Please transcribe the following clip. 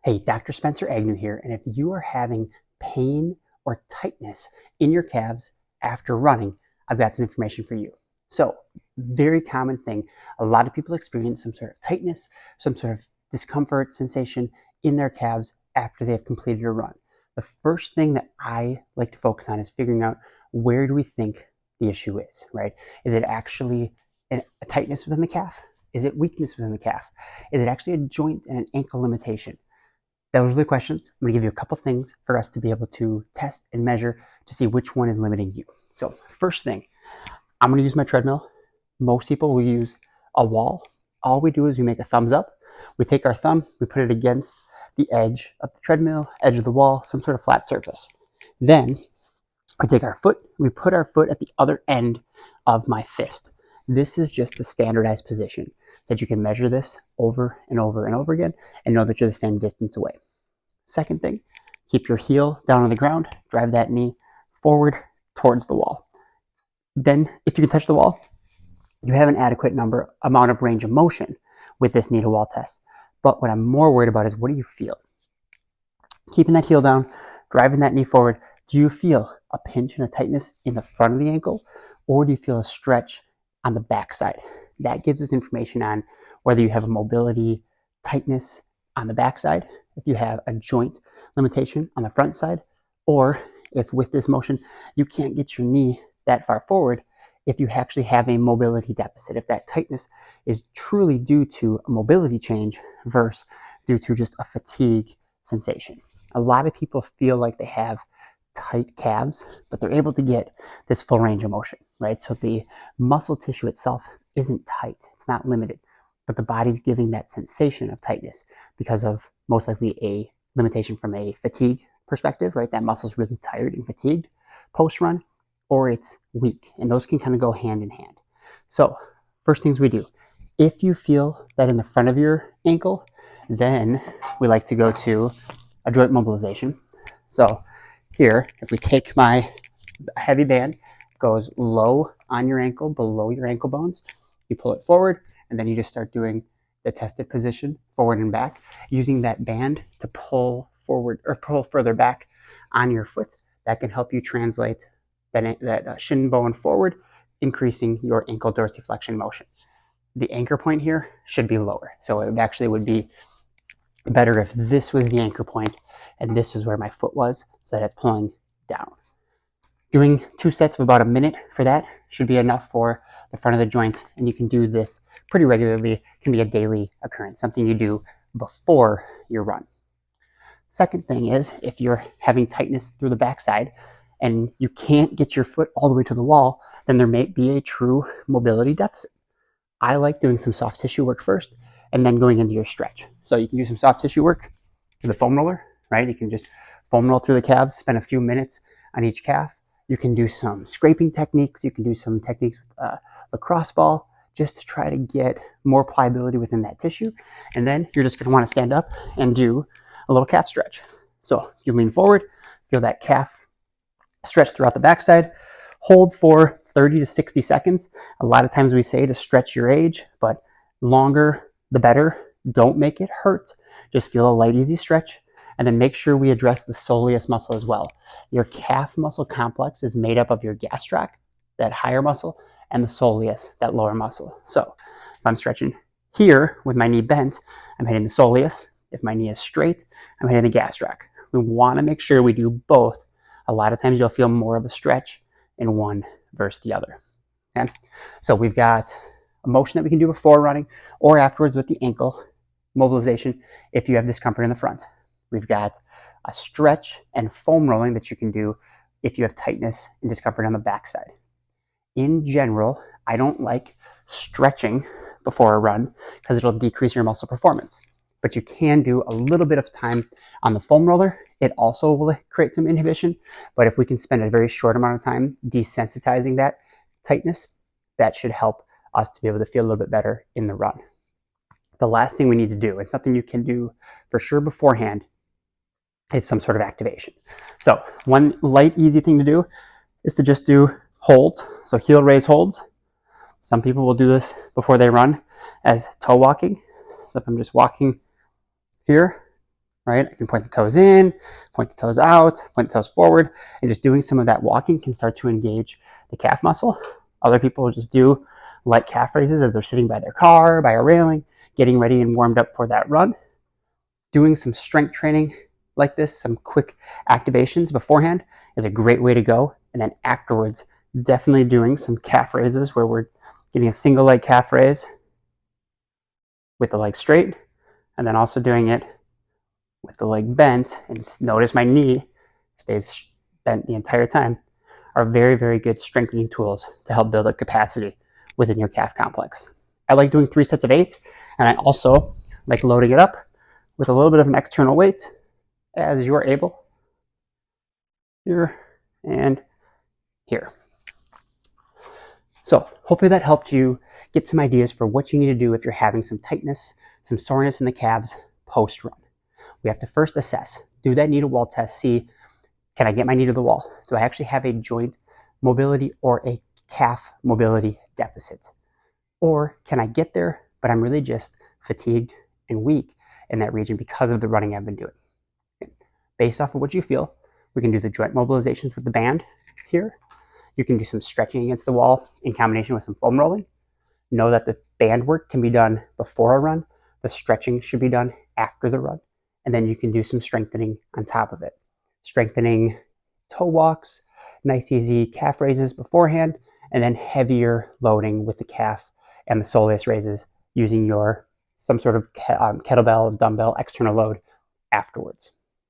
Hey, Dr. Spencer Agnew here, and if you are having pain or tightness in your calves after running, I've got some information for you. So, very common thing. A lot of people experience some sort of tightness, some sort of discomfort sensation in their calves after they've completed a run. The first thing that I like to focus on is figuring out, where do we think the issue is, right? Is it actually a tightness within the calf? Is it weakness within the calf? Is it actually a joint and an ankle limitation? Those are the questions. I'm going to give you a couple things for us to be able to test and measure to see which one is limiting you. So first thing, I'm going to use my treadmill. Most people will use a wall. All we do is we make a thumbs up. We take our thumb, we put it against the edge of the treadmill, edge of the wall, some sort of flat surface. Then we take our foot, we put our foot at the other end of my fist. This is just a standardized position so that you can measure this over and over and over again and know that you're the same distance away. Second thing, keep your heel down on the ground, drive that knee forward towards the wall. Then, if you can touch the wall, you have an adequate amount of range of motion with this knee to wall test. But what I'm more worried about is, what do you feel? Keeping that heel down, driving that knee forward, do you feel a pinch and a tightness in the front of the ankle, or do you feel a stretch on the back side? That gives us information on whether you have a mobility tightness on the back side, if you have a joint limitation on the front side, or if with this motion you can't get your knee that far forward, if you actually have a mobility deficit, if that tightness is truly due to a mobility change versus due to just a fatigue sensation. A lot of people feel like they have tight calves, but they're able to get this full range of motion, right? So the muscle tissue itself isn't tight, it's not limited, but the body's giving that sensation of tightness because of most likely a limitation from a fatigue perspective, right? That muscle's really tired and fatigued post-run, or it's weak, and those can kind of go hand in hand. So first things we do, if you feel that in the front of your ankle, then we like to go to a joint mobilization. So here, if we take my heavy band, goes low on your ankle, below your ankle bones, you pull it forward, and then you just start doing the tested position forward and back, using that band to pull forward or pull further back on your foot. That can help you translate that shin bone forward, increasing your ankle dorsiflexion motion. The anchor point here should be lower. So it actually would be better if this was the anchor point and this was where my foot was, so that it's pulling down. Doing 2 sets of about a minute for that should be enough for the front of the joint, and you can do this pretty regularly. It can be a daily occurrence, something you do before your run. Second thing is, if you're having tightness through the backside and you can't get your foot all the way to the wall, then there may be a true mobility deficit. I like doing some soft tissue work first and then going into your stretch. So you can do some soft tissue work with a foam roller, right? You can just foam roll through the calves, spend a few minutes on each calf. You can do some scraping techniques. You can do some techniques with a lacrosse ball, just to try to get more pliability within that tissue. And then you're just going to want to stand up and do a little calf stretch. So you lean forward, feel that calf stretch throughout the backside, hold for 30 to 60 seconds. A lot of times we say to stretch your age, but longer the better. Don't make it hurt. Just feel a light, easy stretch. And then make sure we address the soleus muscle as well. Your calf muscle complex is made up of your gastroc, that higher muscle, and the soleus, that lower muscle. So if I'm stretching here with my knee bent, I'm hitting the soleus. If my knee is straight, I'm hitting the gastroc. We want to make sure we do both. A lot of times you'll feel more of a stretch in one versus the other. Okay? So we've got a motion that we can do before running or afterwards with the ankle mobilization if you have discomfort in the front. We've got a stretch and foam rolling that you can do if you have tightness and discomfort on the backside. In general, I don't like stretching before a run because it'll decrease your muscle performance. But you can do a little bit of time on the foam roller. It also will create some inhibition, but if we can spend a very short amount of time desensitizing that tightness, that should help us to be able to feel a little bit better in the run. The last thing we need to do, and something you can do for sure beforehand, is some sort of activation. So one light, easy thing to do is to just do holds. So heel raise holds. Some people will do this before they run as toe walking. So if I'm just walking here, right? I can point the toes in, point the toes out, point the toes forward, and just doing some of that walking can start to engage the calf muscle. Other people will just do light calf raises as they're sitting by their car, by a railing, getting ready and warmed up for that run. Doing some strength training like this, some quick activations beforehand is a great way to go. And then afterwards, definitely doing some calf raises where we're getting a single leg calf raise with the leg straight, and then also doing it with the leg bent, and notice my knee stays bent the entire time, are very, very good strengthening tools to help build up capacity within your calf complex. I like doing 3 sets of 8, and I also like loading it up with a little bit of an external weight as you are able, here and here. So hopefully that helped you get some ideas for what you need to do if you're having some tightness, some soreness in the calves post-run. We have to first assess, do that knee to wall test, see, can I get my knee to the wall? Do I actually have a joint mobility or a calf mobility deficit? Or can I get there, but I'm really just fatigued and weak in that region because of the running I've been doing? Based off of what you feel, we can do the joint mobilizations with the band here. You can do some stretching against the wall in combination with some foam rolling. Know that the band work can be done before a run. The stretching should be done after the run. And then you can do some strengthening on top of it. Strengthening toe walks, nice easy calf raises beforehand, and then heavier loading with the calf and the soleus raises using your some sort of kettlebell, dumbbell, external load afterwards.